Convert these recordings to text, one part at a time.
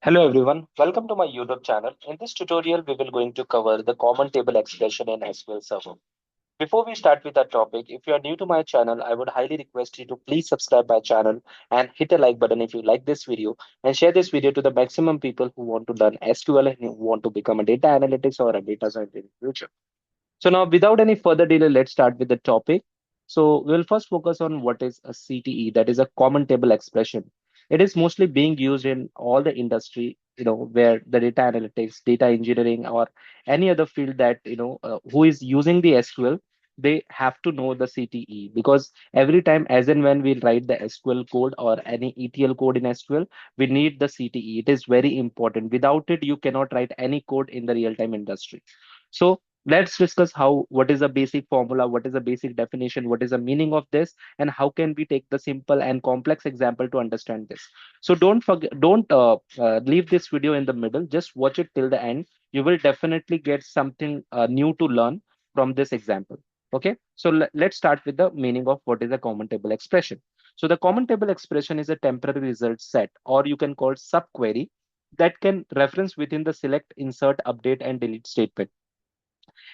Hello everyone, welcome to my YouTube channel. In this tutorial, we will going to cover the common table expression in SQL Server. Before we start with our topic, if you are new to my channel, I would highly request you to please subscribe my channel and hit a like button if you like this video and share this video to the maximum people who want to learn SQL and who want to become a data analytics or a data scientist in the future. So now, without any further delay, let's start with the topic. So we'll first focus on what is a CTE, that is a common table expression. It is mostly being used in all the industry, where the data analytics, data engineering, or any other field that, who is using the SQL, they have to know the CTE because every time, as and when we write the SQL code or any ETL code in SQL, we need the CTE. It is very important. Without it, you cannot write any code in the real-time industry. So let's discuss how what is a basic formula, what is a basic definition, what is the meaning of this, and how can we take the simple and complex example to understand this. So don't forget, don't leave this video in the middle. Just watch it till the end. You will definitely get something new to learn from this example. Okay, so let's start with the meaning of what is a common table expression. So the common table expression is a temporary result set, or you can call subquery, that can reference within the select, insert, update, and delete statement.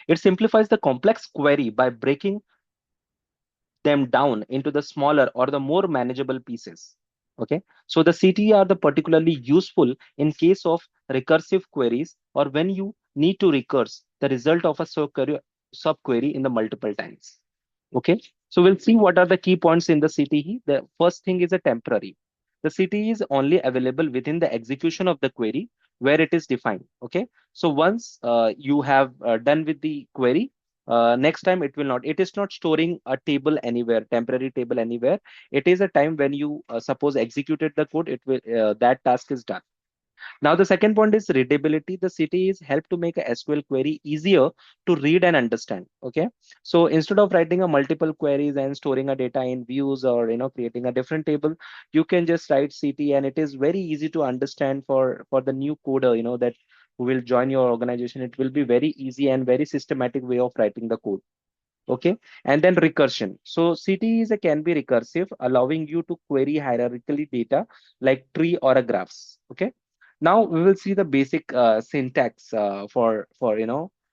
It simplifies the complex query by breaking them down into the smaller or the more manageable pieces. Okay, so the CTE are the particularly useful in case of recursive queries or when you need to recurse the result of a subquery in the multiple times. Okay, so we'll see what are the key points in the CTE. The first thing is a temporary. The CTE is only available within the execution of the query where it is defined. Okay, so once you have done with the query, next time it will not. It is not storing a table anywhere, temporary table anywhere. It is a time when you suppose executed the code. It will that task is done. Now, the second point is readability. The CTEs help to make a SQL query easier to read and understand. Okay, so instead of writing a multiple queries and storing a data in views or creating a different table, you can just write CTE, and it is very easy to understand for the new coder. That who will join your organization. It will be very easy and very systematic way of writing the code. Okay, and then recursion. So CTEs can be recursive, allowing you to query hierarchically data like tree or a graphs. Okay, now we will see the basic syntax for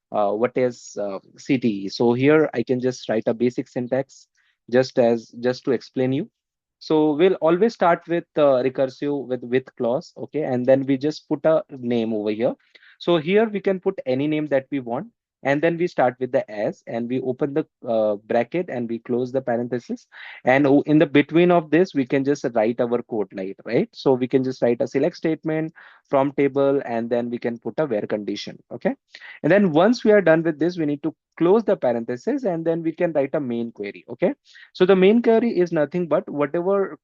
what is CTE. So here I can just write a basic syntax just to explain you. So we'll always start with recursive with clause. Okay, and then we just put a name over here. So here we can put any name that we want, and then we start with the as, and we open the bracket and we close the parenthesis, and in the between of this we can just write our code, like, right? So we can just write a select statement from table, and then we can put a where condition. Okay, and then once we are done with this, we need to close the parenthesis, and then we can write a main query. Okay, so the main query is nothing but whatever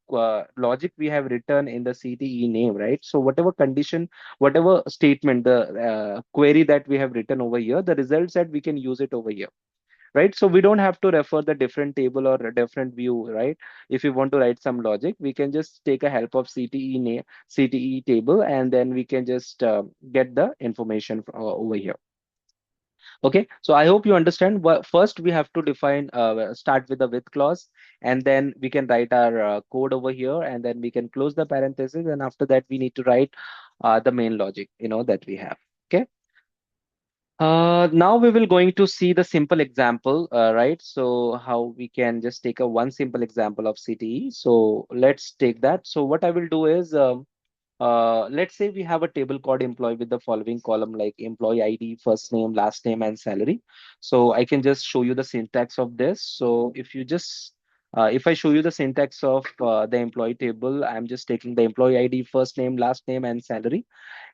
logic we have written in the CTE name, right? So whatever condition, whatever statement, the query that we have written over here, the result set, we can use it over here, right? So we don't have to refer the different table or a different view, right? If you want to write some logic, we can just take a help of CTE name, CTE table, and then we can just get the information over here. Okay, so I hope you understand. First, we have to define, start with the with clause, and then we can write our code over here, and then we can close the parenthesis, and after that, we need to write the main logic, that we have. Okay. Now we will going to see the simple example, right? So how we can just take a one simple example of CTE. So let's take that. So what I will do is, let's say we have a table called employee with the following column like employee ID, first name, last name, and salary. So I can just show you the syntax of this. So if I show you the syntax of the employee table, I'm just taking the employee ID, first name, last name, and salary.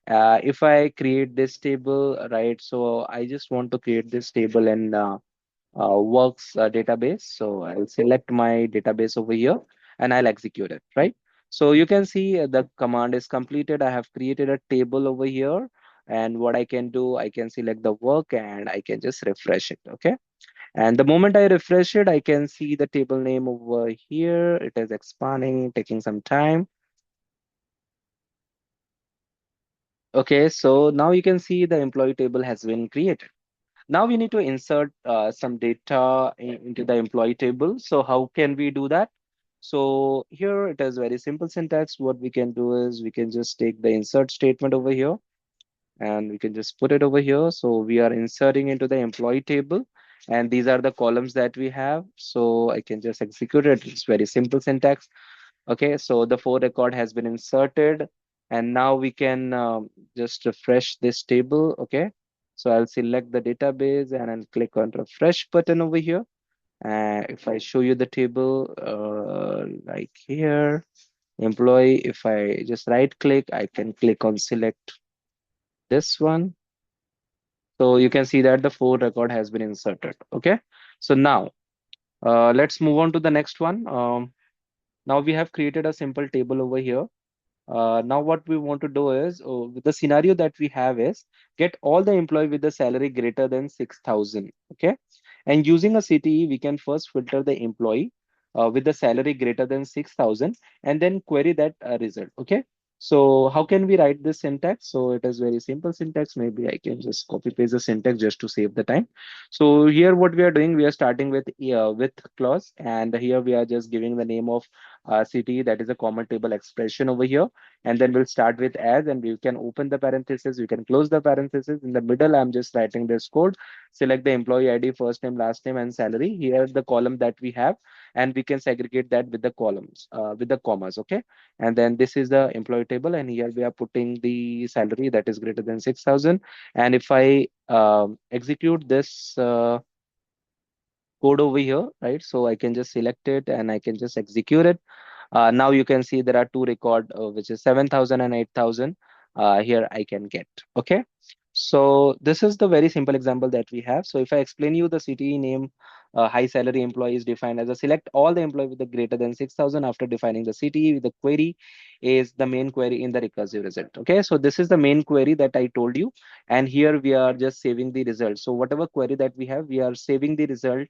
If I create this table, right? So I just want to create this table in works database. So I'll select my database over here and I'll execute it, right? So you can see the command is completed. I have created a table over here. And what I can do, I can select the work and I can just refresh it. Okay. And the moment I refresh it, I can see the table name over here. It is expanding, taking some time. Okay. So now you can see the employee table has been created. Now we need to insert some data into the employee table. So how can we do that? So here it is very simple syntax. What we can do is we can just take the insert statement over here and we can just put it over here. So we are inserting into the employee table, and these are the columns that we have. So I can just execute it. It's very simple syntax. Okay, so the for record has been inserted, and now we can just refresh this table. Okay, so I'll select the database and I'll click on refresh button over here. If I show you the table, like here, employee, if I just right click, I can click on select this one. So you can see that the for record has been inserted. Okay, so now let's move on to the next one. Now we have created a simple table over here. Now what we want to do is, the scenario that we have is get all the employee with the salary greater than 6,000. Okay. And using a CTE, we can first filter the employee with the salary greater than 6,000 and then query that result. Okay. So how can we write this syntax? So it is very simple syntax. Maybe I can just copy paste the syntax just to save the time. So here what we are doing, we are starting with clause, and here we are just giving the name of CTE, that is a common table expression over here, and then we'll start with as, and we can open the parenthesis, we can close the parenthesis. In the middle, I'm just writing this code. Select the employee ID, first name, last name, and salary. Here the column that we have, and we can segregate that with the columns, with the commas. Okay, and then this is the employee table, and here we are putting the salary that is greater than 6,000. And if I execute this code over here, right? So I can just select it and I can just execute it. Now you can see there are two record, which is 7,000 and 8,000. Here I can get. Okay. So this is the very simple example that we have. So if I explain you the CTE name, high salary employee is defined as a select all the employee with the greater than 6,000 after defining the CTE. The query is the main query in the recursive result. Okay. So this is the main query that I told you. And here we are just saving the result. So whatever query that we have, we are saving the result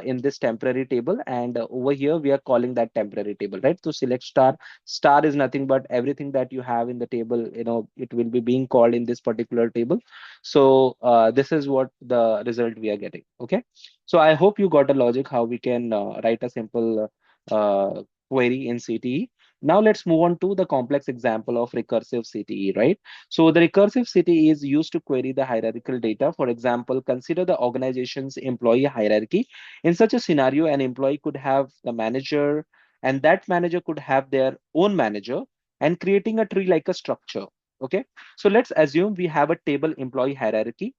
in this temporary table, and over here we are calling that temporary table, right? To select star, star is nothing but everything that you have in the table, it will be being called in this particular table. So this is what the result we are getting. Okay, so I hope you got a logic how we can write a simple query in CTE. Now let's move on to the complex example of recursive CTE, right? So the recursive CTE is used to query the hierarchical data. For example, consider the organization's employee hierarchy. In such a scenario, an employee could have the manager, and that manager could have their own manager, and creating a tree like a structure. Okay, so let's assume we have a table employee hierarchy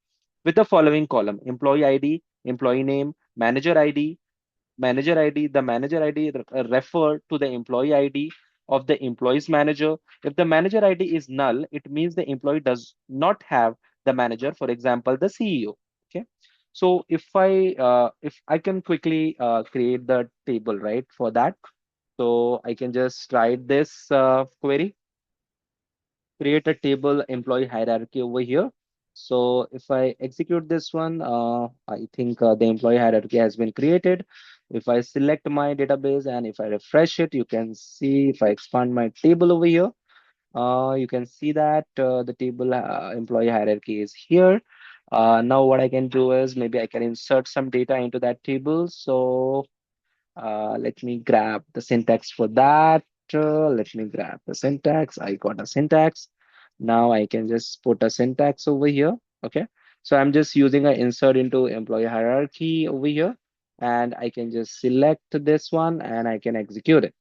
with the following column: employee ID, employee name, manager ID. The manager ID refer to the employee ID of the employee's manager. If the manager ID is null, it means the employee does not have the manager, for example, the CEO. Okay. So if I can quickly create the table, right, for that. So I can just write this query, create a table employee hierarchy over here. So if I execute this one, I think the employee hierarchy has been created. If I select my database and if I refresh it, you can see if I expand my table over here, you can see that the table employee hierarchy is here. Now what I can do is maybe I can insert some data into that table. So let me grab the syntax for that. Let me grab the syntax. I got a syntax. Now I can just put a syntax over here. Okay. So I'm just using a insert into employee hierarchy over here. And I can just select this one and I can execute it.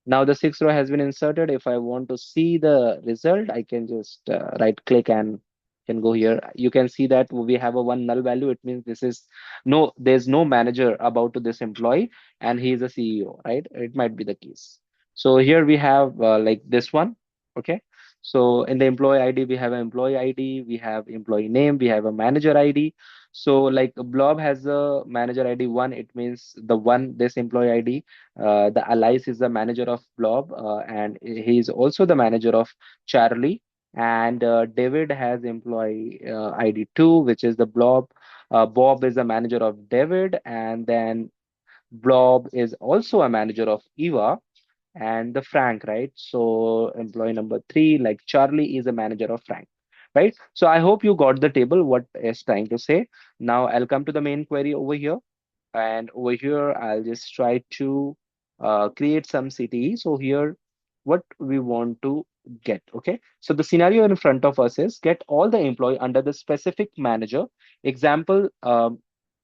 Now the sixth row has been inserted. If I want to see the result, I can just right click and can go here. You can see that we have a one null value. It means there's no manager about to this employee and he is a CEO, right? It might be the case. So here we have like this one. Okay. So in the employee ID, we have an employee ID, we have employee name, we have a manager ID. So like Blob has a manager ID one, it means this employee ID, the Alice is the manager of Blob, and he is also the manager of Charlie. And David has employee ID 2, which is the Blob. Bob is the manager of David, and then Blob is also a manager of Eva and the Frank, right? So employee number 3, like Charlie, is a manager of Frank, right? So I hope you got the table, what is trying to say. Now I'll come to the main query over here, and over here I'll just try to create some CTE. So here, what we want to get, okay? So the scenario in front of us is get all the employee under the specific manager. Example,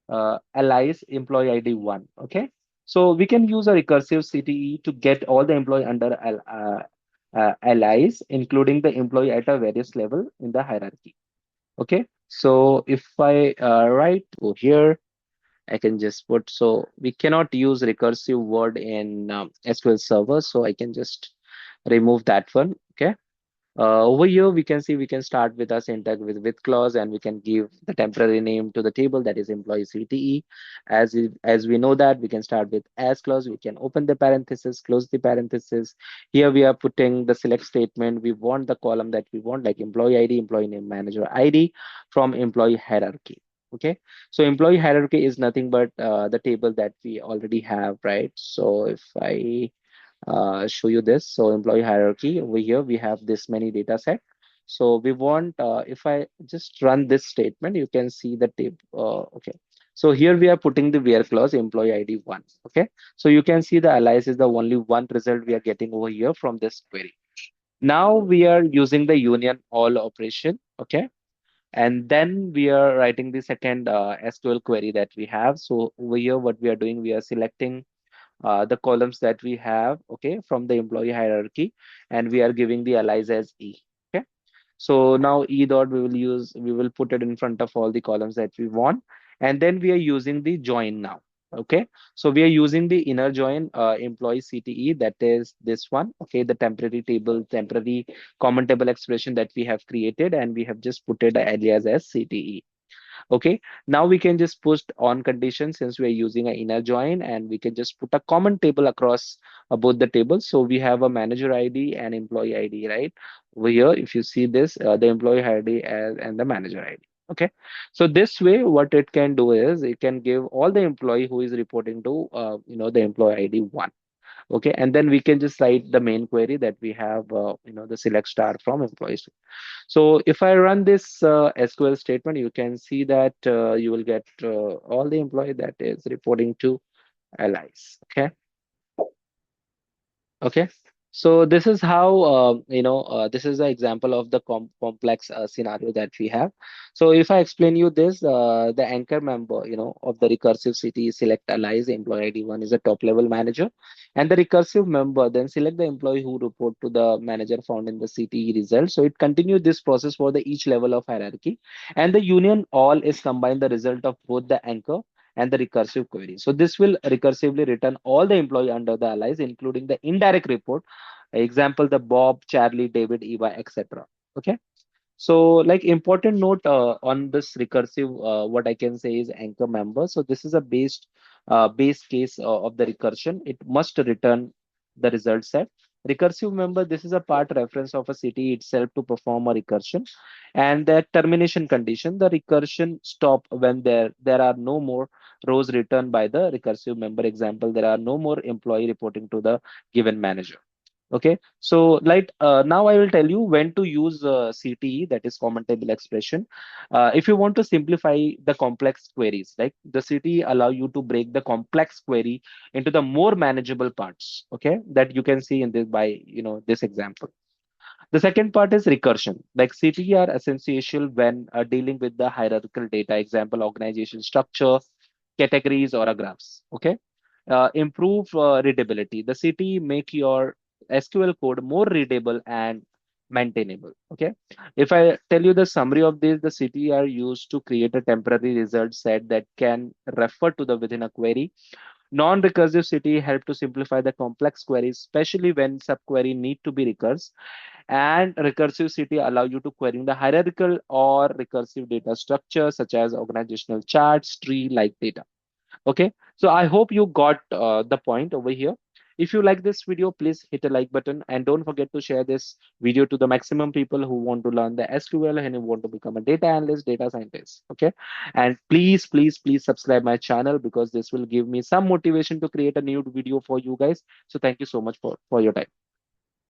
allies employee ID 1, okay? So we can use a recursive CTE to get all the employee under allies, including the employee at a various level in the hierarchy. Okay, so if I write over here, I can just put, so we cannot use recursive word in SQL Server, so I can just remove that one. Okay, over here, we can see we can start with a syntax with clause, and we can give the temporary name to the table, that is employee CTE. As we know that we can start with as clause, we can open the parenthesis, close the parenthesis. Here we are putting the select statement. We want the column that we want, like employee ID, employee name, manager ID from employee hierarchy. Okay, so employee hierarchy is nothing but the table that we already have, right? So if I show you this. So employee hierarchy over here, we have this many data set. So we want, if I just run this statement, you can see the table. Okay. So here we are putting the where clause employee ID 1. Okay. So you can see the alias is the only one result we are getting over here from this query. Now we are using the union all operation. Okay. And then we are writing the second SQL query that we have. So over here, what we are doing, we are selecting the columns that we have, okay, from the employee hierarchy, and we are giving the allies as E. Okay. So now E dot we will put it in front of all the columns that we want, and then we are using the join now. Okay. So we are using the inner join employee CTE, that is this one. Okay. The temporary common table expression that we have created, and we have just put it alias as CTE. Okay, now we can just post on condition since we are using an inner join, and we can just put a common table across both the tables. So we have a manager ID and employee ID, right? Over here, if you see this, the employee ID and the manager ID. Okay, so this way, what it can do is it can give all the employee who is reporting to, the employee ID 1. Okay, and then we can just write the main query that we have, the select star from employees. So if I run this SQL statement, you can see that you will get all the employee that is reporting to allies. Okay. Okay. So this is how, this is the example of the complex scenario that we have. So if I explain you this, the anchor member, of the recursive city select allies employee ID 1 is a top level manager, and the recursive member then select the employee who report to the manager found in the CTE result. So it continues this process for the each level of hierarchy, and the union all is combine the result of both the anchor and the recursive query. So this will recursively return all the employee under the allies, including the indirect report. Example, the Bob, Charlie, David, Eva, etc. Okay. So, like important note on this recursive, what I can say is anchor member. So this is a base case of the recursion. It must return the result set. Recursive member, this is a part reference of a city itself to perform a recursion. And the termination condition, the recursion stop when there are no more rows returned by the recursive member. Example, there are no more employee reporting to the given manager. Okay, so like now I will tell you when to use CTE, that is common table expression. If you want to simplify the complex queries, like the CTE allow you to break the complex query into the more manageable parts. Okay, that you can see in this by this example. The second part is recursion. Like CTE are essential when dealing with the hierarchical data. Example, organization structure, categories, or a graphs. Okay. Improve readability. The CTE make your SQL code more readable and maintainable. Okay. If I tell you the summary of this, the CTE are used to create a temporary result set that can refer to the within a query. Non-recursive CTE help to simplify the complex queries, especially when subquery need to be recursive, and recursive city allow you to query the hierarchical or recursive data structure such as organizational charts, tree like data. Okay, so I hope you got the point over here. If you like this video, please hit a like button, and don't forget to share this video to the maximum people who want to learn the SQL and who want to become a data analyst, data scientist. Okay, and please subscribe my channel, because this will give me some motivation to create a new video for you guys. So thank you so much for your time.